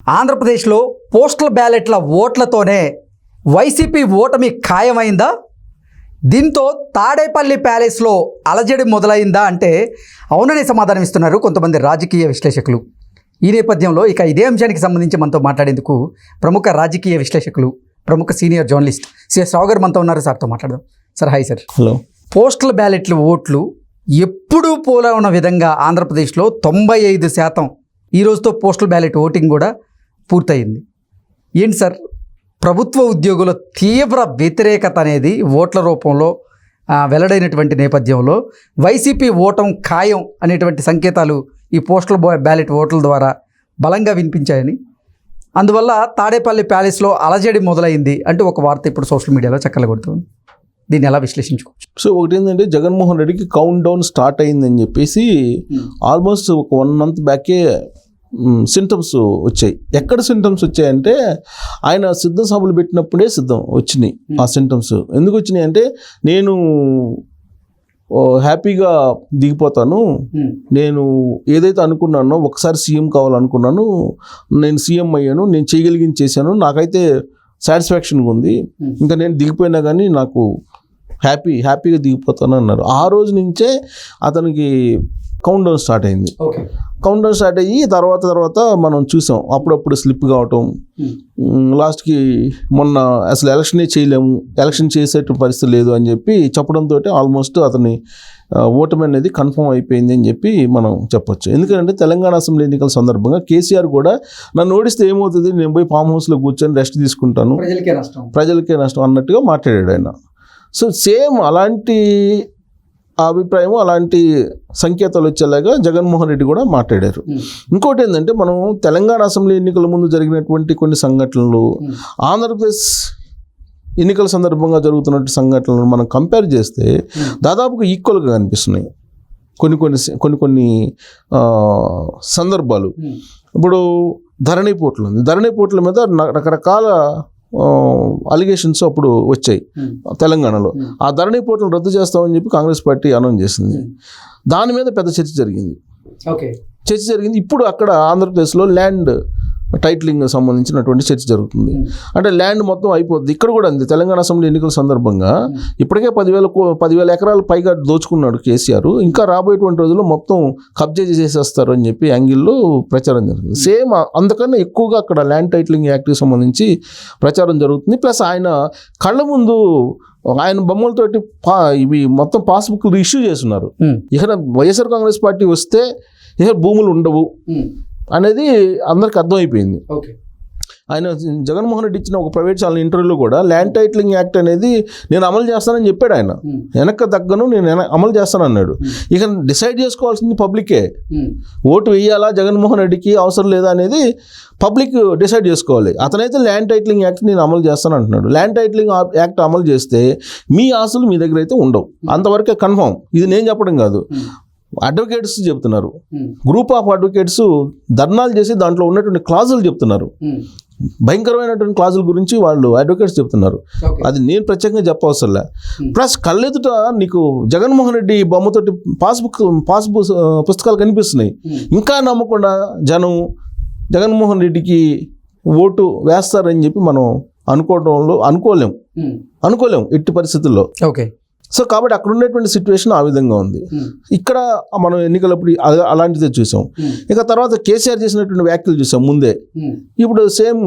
ఆంధ్రప్రదేశ్లో postal బ్యాలెట్ల ఓట్లతోనే YCP ఓటమి ఖాయమైందా? దీంతో తాడేపల్లి ప్యాలెస్లో అలజడి మొదలైందా అంటే అవుననే సమాధానం ఇస్తున్నారు కొంతమంది రాజకీయ విశ్లేషకులు. ఈ నేపథ్యంలో ఇక ఇదే అంశానికి సంబంధించి మనతో మాట్లాడేందుకు ప్రముఖ రాజకీయ విశ్లేషకులు, ప్రముఖ సీనియర్ జర్నలిస్ట్ సిఎస్ రావు గారు మనతో ఉన్నారు. సార్తో మాట్లాడదాం. Sir, hi sir. Hello. Postal బ్యాలెట్ల ఓట్లు ఎప్పుడూ పోలా ఉన్న విధంగా ఆంధ్రప్రదేశ్లో 95% ఈ రోజుతో పోస్టల్ బ్యాలెట్ ఓటింగ్ కూడా పూర్తయింది. ఏంటి సార్, ప్రభుత్వ ఉద్యోగుల తీవ్ర వ్యతిరేకత అనేది ఓట్ల రూపంలో వెల్లడైనటువంటి నేపథ్యంలో వైసీపీ ఓటం ఖాయం అనేటువంటి సంకేతాలు ఈ పోస్టల్ బ్యాలెట్ ఓట్ల ద్వారా బలంగా వినిపించాయని, అందువల్ల తాడేపల్లి ప్యాలెస్లో అలజడి మొదలైంది అంటూ ఒక వార్త ఇప్పుడు సోషల్ మీడియాలో చక్కర్లు కొడుతుంది. దీన్ని ఎలా విశ్లేషించుకోవచ్చు? సో ఒకటి ఏంటంటే, జగన్మోహన్ రెడ్డికి కౌంట్ డౌన్ స్టార్ట్ అయిందని చెప్పేసి ఆల్మోస్ట్ ఒక 1 month బ్యాకే సింటమ్స్ వచ్చాయి. ఎక్కడ సింటమ్స్ వచ్చాయంటే, ఆయన సిద్ధం సభలు పెట్టినప్పుడే వచ్చినాయి ఆ సింటమ్స్. ఎందుకు వచ్చినాయి అంటే, నేను హ్యాపీగా దిగిపోతాను, నేను ఏదైతే అనుకున్నానో ఒకసారి సీఎం కావాలనుకున్నాను, నేను సీఎం అయ్యాను, నేను చేయగలిగింది చేశాను, నాకైతే సాటిస్ఫాక్షన్గా ఉంది, ఇంకా నేను దిగిపోయినా కానీ నాకు హ్యాపీగా దిగిపోతాను అన్నారు. ఆ రోజు నుంచే అతనికి కౌంట్ డౌన్ స్టార్ట్ అయింది. కౌంట్ డౌన్ స్టార్ట్ అయ్యి తర్వాత మనం చూసాం అప్పుడప్పుడు స్లిప్ కావటం. లాస్ట్కి మొన్న అసలు ఎలక్షనే చేయలేము, ఎలక్షన్ చేసే పరిస్థితి లేదు అని చెప్పి చెప్పడంతో ఆల్మోస్ట్ అతని ఓటమి అనేది కన్ఫర్మ్ అయిపోయింది అని చెప్పి మనం చెప్పొచ్చు. ఎందుకంటే తెలంగాణ అసెంబ్లీ ఎన్నికల సందర్భంగా కేసీఆర్ కూడా నన్ను ఓడిస్తే ఏమవుతుంది, నేను పోయి ఫామ్ హౌస్లో కూర్చొని రెస్ట్ తీసుకుంటాను, ప్రజలకే నష్టం అన్నట్టుగా మాట్లాడాడు ఆయన. సో సేమ్ అలాంటి అభిప్రాయం, అలాంటి సంకేతాలు వచ్చేలాగా జగన్మోహన్ రెడ్డి కూడా మాట్లాడారు. ఇంకోటి ఏంటంటే, మనం తెలంగాణ అసెంబ్లీ ఎన్నికల ముందు జరిగినటువంటి కొన్ని సంఘటనలు, ఆంధ్రప్రదేశ్ ఎన్నికల సందర్భంగా జరుగుతున్నటువంటి సంఘటనలను మనం కంపేర్ చేస్తే దాదాపుగా ఈక్వల్గా కనిపిస్తున్నాయి కొన్ని సందర్భాలు. ఇప్పుడు ధరణి పోర్టల్ మీద రకరకాల అలిగేషన్స్ అప్పుడు వచ్చాయి తెలంగాణలో. ఆ ధరణి పోర్టల్ రద్దు చేస్తామని చెప్పి కాంగ్రెస్ పార్టీ అనౌన్స్ చేసింది. దాని మీద పెద్ద చర్చ జరిగింది. ఇప్పుడు అక్కడ ఆంధ్రప్రదేశ్లో ల్యాండ్ టైటిలింగ్ సంబంధించినటువంటి చర్చ జరుగుతుంది. అంటే ల్యాండ్ మొత్తం అయిపోద్ది. ఇక్కడ కూడా అంది. తెలంగాణ అసెంబ్లీ ఎన్నికల సందర్భంగా ఇప్పటికే 10,000 ఎకరాలు పైగా దోచుకున్నాడు కేసీఆర్. ఇంకా రాబోయేటువంటి రోజుల్లో మొత్తం కబ్జా చేసేస్తారు అని చెప్పి యాంగిల్లో ప్రచారం జరుగుతుంది. సేమ్ అంతకన్నా ఎక్కువగా అక్కడ ల్యాండ్ టైటిలింగ్ యాక్ట్కి సంబంధించి ప్రచారం జరుగుతుంది. ప్లస్ ఆయన కళ్ళ ముందు ఆయన బొమ్మలతోటి ఇవి మొత్తం పాస్బుక్లు ఇష్యూ చేస్తున్నారు. ఇక వైఎస్ఆర్ కాంగ్రెస్ పార్టీ వస్తే ఇక భూములు ఉండవు అనేది అందరికి అర్థమైపోయింది. ఆయన జగన్మోహన్ రెడ్డి ఇచ్చిన ఒక ప్రైవేట్ ఛానల్ ఇంటర్వ్యూలో కూడా ల్యాండ్ టైటిలింగ్ యాక్ట్ అనేది నేను అమలు చేస్తానని చెప్పాడు. ఆయన వెనక్కి తగ్గను, నేను అమలు చేస్తానన్నాడు. ఇక డిసైడ్ చేసుకోవాల్సింది పబ్లికే. ఓటు వేయాలా జగన్మోహన్ రెడ్డికి అవసరం లేదా అనేది పబ్లిక్ డిసైడ్ చేసుకోవాలి. అతనైతే ల్యాండ్ టైటిలింగ్ యాక్ట్ నేను అమలు చేస్తాను అంటున్నాడు. ల్యాండ్ టైటిలింగ్ యాక్ట్ అమలు చేస్తే మీ ఆస్తులు మీ దగ్గర అయితే ఉండవు, అంతవరకే కన్ఫర్మ్. ఇది నేను చెప్పడం కాదు, అడ్వకేట్స్ చెప్తున్నారు. గ్రూప్ ఆఫ్ అడ్వకేట్స్ ధర్నాలు చేసి దాంట్లో ఉన్నటువంటి క్లాజులు చెప్తున్నారు. భయంకరమైనటువంటి క్లాజుల గురించి వాళ్ళు అడ్వకేట్స్ చెప్తున్నారు. అది నేను ప్రత్యేకంగా చెప్పవసరంలే. ప్లస్ కళ్ళెదుట నీకు జగన్మోహన్ రెడ్డి బొమ్మతోటి పాస్బుక్ పుస్తకాలు కనిపిస్తున్నాయి. ఇంకా నమ్మకుండా జనం జగన్మోహన్ రెడ్డికి ఓటు వేస్తారని చెప్పి మనం అనుకోలేం ఎట్టి పరిస్థితుల్లో. సో కాబట్టి అక్కడ ఉన్నటువంటి సిచ్యువేషన్ ఆ విధంగా ఉంది. ఇక్కడ మనం ఎన్నికలప్పుడు అలాంటిదే చూసాం. ఇక తర్వాత కేసీఆర్ చేసినటువంటి వ్యాఖ్యలు చూసాం ముందే. ఇప్పుడు సేమ్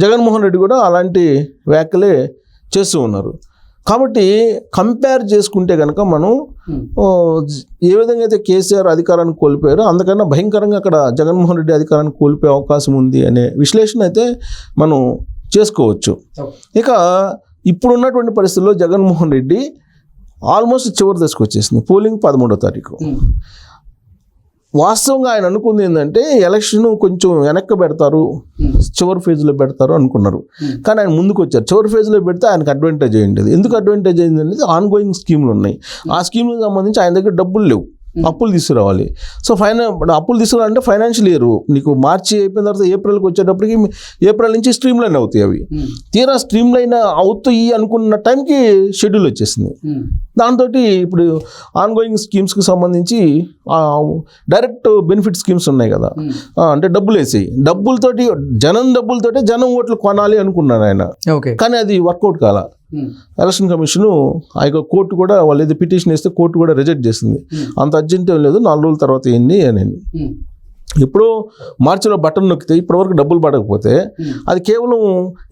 జగన్మోహన్ రెడ్డి కూడా అలాంటి వ్యాఖ్యలే చేస్తూ ఉన్నారు. కాబట్టి కంపేర్ చేసుకుంటే కనుక మనం ఏ విధంగా అయితే కేసీఆర్ అధికారాన్ని కోల్పోయారో అందుకన్నా భయంకరంగా అక్కడ జగన్మోహన్ రెడ్డి అధికారాన్ని కోల్పోయే అవకాశం ఉంది అనే విశ్లేషణ అయితే మనం చేసుకోవచ్చు. ఇక ఇప్పుడు ఉన్నటువంటి పరిస్థితుల్లో జగన్మోహన్ రెడ్డి ఆల్మోస్ట్ చివరి దశకు వచ్చేసింది. పోలింగ్ 13వ తారీఖు. వాస్తవంగా ఆయన అనుకుంది ఏంటంటే, ఎలక్షన్ కొంచెం వెనక్కి పెడతారు, చివరి ఫేజ్లో పెడతారు అనుకున్నారు. కానీ ఆయన ముందుకు వచ్చారు. చివరి ఫేజ్లో పెడితే ఆయనకు అడ్వాంటేజ్ అయ్యింది. ఎందుకు అడ్వాంటేజ్ అయింది అనేది ఆన్ గోయింగ్ స్కీమ్లు ఉన్నాయి. ఆ స్కీమ్లకు సంబంధించి ఆయన దగ్గర డబ్బులు లేవు. అప్పులు తీసుకురావాలి. సో అప్పులు తీసుకురావాలంటే ఫైనాన్షియల్ ఇయర్ నీకు మార్చి అయిపోయిన తర్వాత ఏప్రిల్కి వచ్చేటప్పటికి ఏప్రిల్ నుంచి స్ట్రీమ్ లైన్ అవుతాయి. అవి తీరా స్ట్రీమ్ లైన్ అవుతాయి అనుకున్న టైంకి షెడ్యూల్ వచ్చేసింది. దాంతో ఇప్పుడు ఆన్గోయింగ్ స్కీమ్స్కి సంబంధించి డైరెక్ట్ బెనిఫిట్ స్కీమ్స్ ఉన్నాయి కదా, అంటే డబ్బులు వేసి డబ్బులతోటి జనం ఓట్లు కొనాలి అనుకున్నారు ఆయన. కానీ అది వర్కౌట్ కాల. ఎలక్షన్ కమిషన్ కోర్టు కూడా వాళ్ళు ఏదో పిటిషన్ వేస్తే కోర్టు కూడా రిజెక్ట్ చేసింది. అంత అర్జెంట్ ఏం లేదు, 4 రోజుల తర్వాత ఏంటి అని. ఇప్పుడు మార్చిలో బటన్ నొక్కితే ఇప్పటివరకు డబ్బులు పడకపోతే అది కేవలం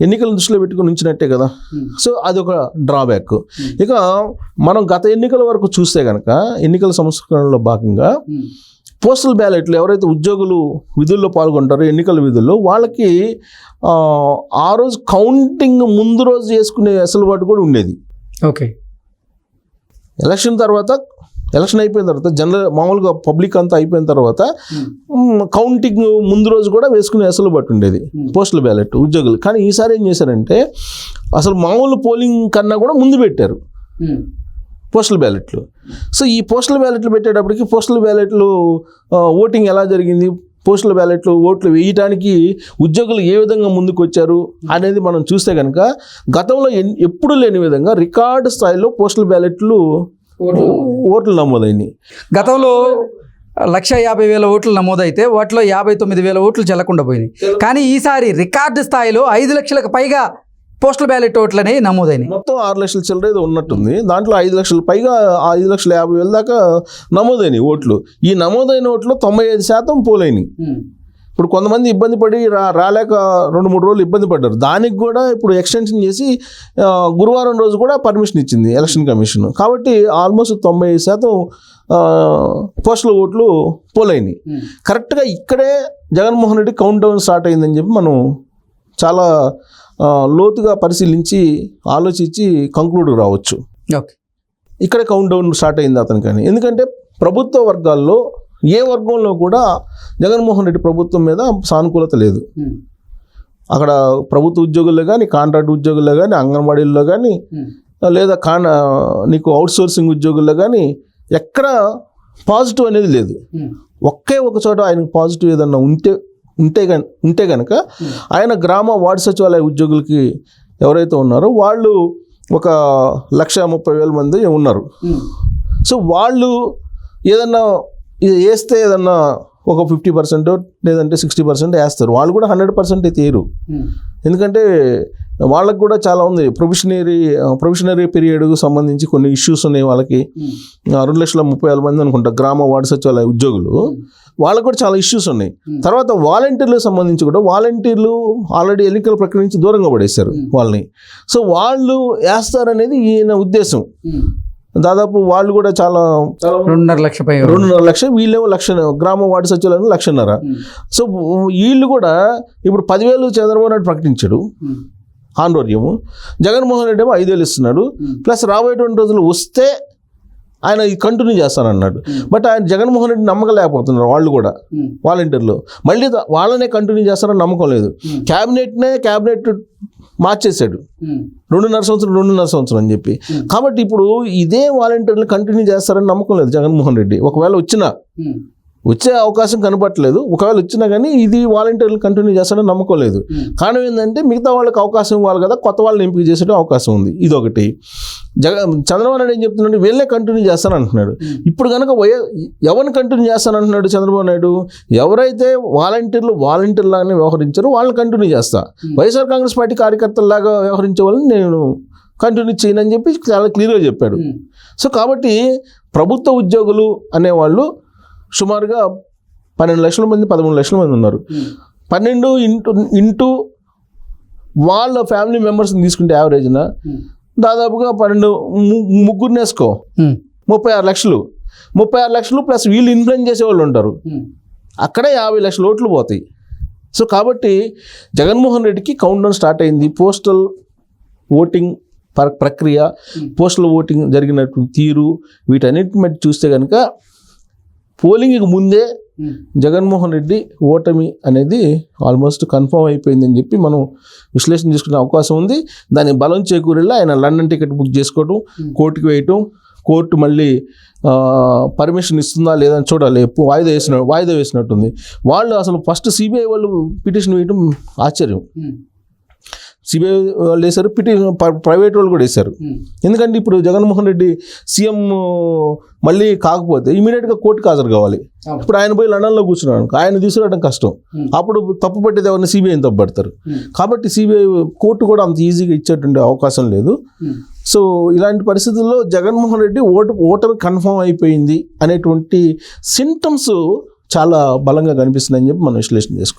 ఎన్నికలను దృష్టిలో పెట్టుకుని ఉంచినట్టే కదా. సో అది ఒక డ్రాబ్యాక్. ఇక మనం గత ఎన్నికల వరకు చూస్తే కనుక ఎన్నికల సంస్కరణలో భాగంగా పోస్టల్ బ్యాలెట్లు ఎవరైతే ఉద్యోగులు విధుల్లో పాల్గొంటారో ఎన్నికల విధుల్లో వాళ్ళకి ఆ రోజు కౌంటింగ్ ముందు రోజు చేసుకునే వెసులుబాటు కూడా ఉండేది. ఓకే, ఎలక్షన్ అయిపోయిన తర్వాత మామూలుగా పబ్లిక్ అంతా అయిపోయిన తర్వాత కౌంటింగ్ ముందు రోజు కూడా వేసుకునే వెసులుబాటు ఉండేది పోస్టల్ బ్యాలెట్ ఉద్యోగులు. కానీ ఈసారి ఏం చేశారంటే అసలు మామూలు పోలింగ్ కన్నా కూడా ముందు పెట్టారు పోస్టల్ బ్యాలెట్లు. సో ఈ పోస్టల్ బ్యాలెట్లు పెట్టేటప్పటికి పోస్టల్ బ్యాలెట్లు ఓటింగ్ ఎలా జరిగింది, పోస్టల్ బ్యాలెట్లు ఓట్లు వేయటానికి ఉద్యోగులు ఏ విధంగా ముందుకు వచ్చారు అనేది మనం చూస్తే కనుక గతంలో ఎప్పుడు లేని విధంగా రికార్డు స్థాయిలో పోస్టల్ బ్యాలెట్లు ఓట్లు నమోదైనాయి. గతంలో 150,000 ఓట్లు నమోదైతే వాటిలో 59,000 ఓట్లు చెల్లకుండా పోయినాయి. కానీ ఈసారి రికార్డు స్థాయిలో 5 లక్షలకు పైగా పోస్టల్ బ్యాలెట్ ఓట్లని నమోదైనాయి. మొత్తం 6 లక్షల చిల్లర ఏదో ఉన్నట్టుంది. దాంట్లో 5 లక్షల పైగా 5,50,000 దాకా నమోదైనాయి ఓట్లు. ఈ నమోదైన ఓట్లు 95% పోలైనాయి. ఇప్పుడు కొంతమంది ఇబ్బంది పడి రాలేక 2-3 రోజులు ఇబ్బంది పడ్డారు. దానికి కూడా ఇప్పుడు ఎక్స్టెన్షన్ చేసి గురువారం రోజు కూడా పర్మిషన్ ఇచ్చింది ఎలక్షన్ కమిషన్. కాబట్టి ఆల్మోస్ట్ 90% పోస్టల్ ఓట్లు పోలైనాయి. కరెక్ట్గా ఇక్కడే Jaganmohan Reddy count down start అయిందని చెప్పి మనం చాలా లోతుగా పరిశీలించి ఆలోచించి కంక్లూడ్ రావచ్చు. ఓకే, ఇక్కడే కౌంట్ డౌన్ స్టార్ట్ అయింది అతనికని. ఎందుకంటే ప్రభుత్వ వర్గాల్లో ఏ వర్గంలో కూడా జగన్మోహన్ రెడ్డి ప్రభుత్వం మీద సానుకూలత లేదు. అక్కడ ప్రభుత్వ ఉద్యోగుల్లో కానీ, కాంట్రాక్ట్ ఉద్యోగుల్లో కానీ, అంగన్వాడీల్లో కానీ, లేదా నీకు అవుట్ సోర్సింగ్ ఉద్యోగుల్లో కానీ ఎక్కడ పాజిటివ్ అనేది లేదు. ఒకే ఒక చోట ఆయనకు పాజిటివ్ ఏదన్నా ఉంటే కనుక ఆయన గ్రామ వార్డు సచివాలయ ఉద్యోగులకి ఎవరైతే ఉన్నారో వాళ్ళు ఒక 130,000 మంది ఉన్నారు. సో వాళ్ళు ఏదన్నా వేస్తే ఏదన్నా ఒక 50% లేదంటే 60% వేస్తారు. వాళ్ళు కూడా 100% అయితే వేయరు. ఎందుకంటే వాళ్ళకు కూడా చాలా ఉంది. ప్రొబిషనరీ పీరియడ్కు సంబంధించి కొన్ని ఇష్యూస్ ఉన్నాయి. వాళ్ళకి 2,30,000 మంది అనుకుంటా గ్రామ వార్డు సచివాలయ ఉద్యోగులు. వాళ్ళకు కూడా చాలా ఇష్యూస్ ఉన్నాయి. తర్వాత వాలంటీర్లకు సంబంధించి కూడా వాలంటీర్లు ఆల్రెడీ ఎన్నికల ప్రక్రియ నుంచి దూరంగా పడేశారు వాళ్ళని. సో వాళ్ళు వేస్తారనేది ఈయన ఉద్దేశం. దాదాపు వాళ్ళు కూడా చాలా 2.5 లక్షలు, వీళ్ళేమో 1,00,000 గ్రామ వార్డు సచివాలయం 1,00,000. సో వీళ్ళు కూడా ఇప్పుడు 10,000 చంద్రబాబు నాయుడు ప్రకటించాడు ఆందోళనము. జగన్మోహన్ రెడ్డి ఏమో 5,000 ఇస్తున్నాడు. ప్లస్ రాబోయేటువంటి రోజులు వస్తే ఆయన కంటిన్యూ చేస్తానన్నాడు. బట్ ఆయన జగన్మోహన్ రెడ్డి నమ్మకలేకపోతున్నారు వాళ్ళు కూడా వాలంటీర్లు. మళ్ళీ వాళ్ళనే కంటిన్యూ చేస్తారని నమ్మకం లేదు. క్యాబినెట్ మార్చేశాడు 2.5 సంవత్సరం అని చెప్పి. కాబట్టి ఇప్పుడు ఇదే వాలంటీర్లు కంటిన్యూ చేస్తారని నమ్మకం లేదు జగన్మోహన్ రెడ్డి. ఒకవేళ వచ్చే అవకాశం కనపట్లేదు. ఒకవేళ వచ్చినా కానీ ఇది వాలంటీర్లు కంటిన్యూ చేస్తాడని నమ్మకం లేదు. కారణం ఏంటంటే మిగతా వాళ్ళకి అవకాశం ఇవ్వాలి కదా, కొత్త వాళ్ళని ఎంపిక చేసే అవకాశం ఉంది. ఇదొకటి. చంద్రబాబు నాయుడు ఏం చెప్తున్నాడు, వీళ్ళే కంటిన్యూ చేస్తానంటున్నాడు. ఇప్పుడు కనుక ఎవరిని కంటిన్యూ చేస్తానంటున్నాడు చంద్రబాబు నాయుడు? ఎవరైతే వాలంటీర్లాగానే వ్యవహరించారో వాళ్ళని కంటిన్యూ చేస్తా, వైఎస్ఆర్ కాంగ్రెస్ పార్టీ కార్యకర్తల్లాగా వ్యవహరించే వాళ్ళని నేను కంటిన్యూ చేయనని చెప్పి చాలా క్లియర్గా చెప్పాడు. సో కాబట్టి ప్రభుత్వ ఉద్యోగులు అనేవాళ్ళు సుమారుగా 12 లక్షల మంది 13 లక్షల మంది ఉన్నారు. 12 ఇంటూ వాళ్ళ ఫ్యామిలీ మెంబర్స్ని తీసుకుంటే యావరేజ్న దాదాపుగా 12 ముగ్గురిని వేసుకో 36 లక్షలు. 36 లక్షలు ప్లస్ వీళ్ళు ఇన్ఫ్లుయెన్స్ చేసేవాళ్ళు ఉంటారు. అక్కడే 50 లక్షల ఓట్లు పోతాయి. సో కాబట్టి జగన్మోహన్ రెడ్డికి కౌంట్ డౌన్ స్టార్ట్ అయింది. పోస్టల్ ఓటింగ్ ప్రక్రియ, పోస్టల్ ఓటింగ్ జరిగినటువంటి తీరు, వీటన్నిటి మీద చూస్తే కనుక పోలింగ్కి ముందే జగన్మోహన్ రెడ్డి ఓటమి అనేది ఆల్మోస్ట్ కన్ఫర్మ్ అయిపోయిందని చెప్పి మనం విశ్లేషణ చేసుకునే అవకాశం ఉంది. దాని బలం చేకూరేలా ఆయన లండన్ టికెట్ బుక్ చేసుకోవటం, కోర్టుకి వేయటం, కోర్టు మళ్ళీ పర్మిషన్ ఇస్తుందా లేదా అని చూడాలి. వాయిదా వేసినట్టుంది. వాళ్ళు అసలు ఫస్ట్ సిబిఐ వాళ్ళు పిటిషన్ వేయడం ఆశ్చర్యం. సిబిఐ వాళ్ళు వేశారు, ప్రైవేట్ వాళ్ళు కూడా వేశారు. ఎందుకంటే ఇప్పుడు జగన్మోహన్ రెడ్డి సీఎం మళ్ళీ కాకపోతే ఇమీడియట్గా కోర్టుకు హాజరు కావాలి. ఇప్పుడు ఆయన పోయి లండన్లో కూర్చున్నాడు, ఆయన తీసుకురావడం కష్టం. అప్పుడు తప్పు పట్టేది ఎవరిని, సిబిఐని తప్పు పడతారు. కాబట్టి సిబిఐ కోర్టు కూడా అంత ఈజీగా ఇచ్చేటువంటి అవకాశం లేదు. సో ఇలాంటి పరిస్థితుల్లో జగన్మోహన్ రెడ్డి ఓటమి కన్ఫర్మ్ అయిపోయింది అనేటువంటి సింటమ్స్ చాలా బలంగా కనిపిస్తున్నాయని చెప్పి మనం విశ్లేషణ చేసుకోవాలి.